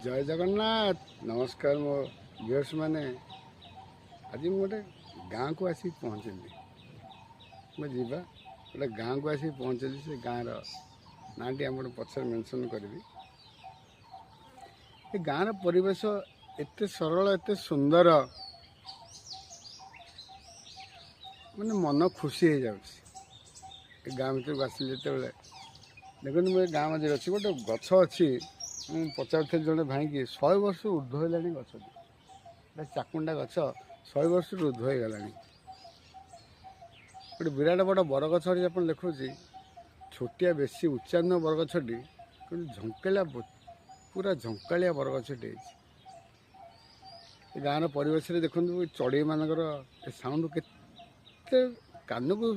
जय जगन्नाथ नमस्कार मो व्यूअर्स मैंने आज गोटे गाँ को आसी पहुँचली मुझे गोटे गाँ को आसी पहुँचली से गाँव ना टी आम पचर मेनसन करी गाँव परिवेश एत सरल एत सुंदर मैंने मन खुशी हो जाए गाँ भर को आसिल जो देखो मुझे गाँव मध्य अच्छी गोटे गछ अच्छी मुझे पचार जड़े भाई कि 100 वर्ष ऊर्ध है गति चाकुंडा गछ 100 वर्ष ऊर्ध हो गला गोटे विराट बड़ बरगछ आप देखुँ छोटिया बेसी उच्चा न बरगछटी कि झंकालिया पूरा झंकालिया बरगछटी गाँव परिवेश देखते चढ़ई मानकर साउंड के कान को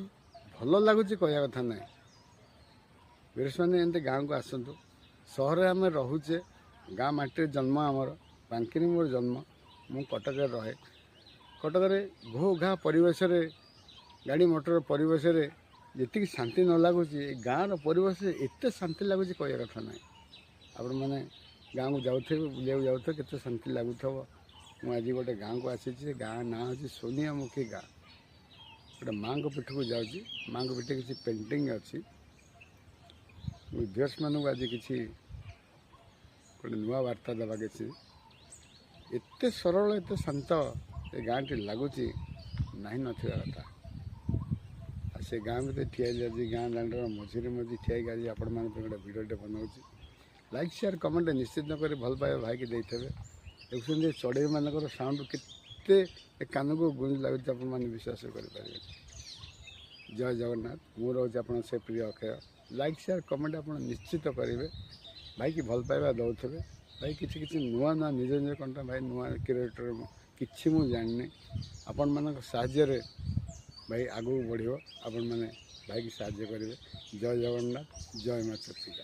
भल लगुच कह कथा ना वीरस मैंने एमती गाँव को आसतु सहर आम रोचे गाँ माटी जन्म आमर बांकी मोर जन्म मु कटक रहे कटक घो घा परिवेश गाड़ी मोटर परिवेश जी शांति न लगुच गाँव परिवेश एत शांति लगुच कह कथा ना आपण मैंने गाँव को जाऊे बुलाक जाऊे के शांति लगुथ मुझे गोटे गाँव को आसी गाँ ना हूँ सोनियामुखी गाँ गोटे माँ पीठ को जाऊँगी माँ पीठ किसी पेंटिंग अच्छी व्यूअर्स मानक आज किसी गोटे नुआ वार्ता देवा किसी एत सरल एत शांत ए गाँ टी लगुच नहीं नथिबा कथा से गाँ भर ठिया आज गाँ दाण्डर मझे मझे ठिया आज आपण मैंने गोटे भिडियोटे बनाऊँगी लाइक शेयर कमेंट निश्चित कर भल पाइबा भाई की देते देखुं चढ़ई मानकर साउंड के कान को गुंज लगुच आप विश्वास करें जय जगन्नाथ मु रोज आप से प्रिय अक्षय लाइक शेयर कमेंट आप निश्चित करेंगे भाई की भल पाइबा दौथे भाई किसी नुआ नुआ निज निज कंटा भाई नुआ क्रिएटर किसी मुझे जानी आपण मान साहाय्य भाई आगू बढ़ आपण मैंने भाई की साहाय्य करेंगे जय जगन्नाथ जय माँ चर्चिका।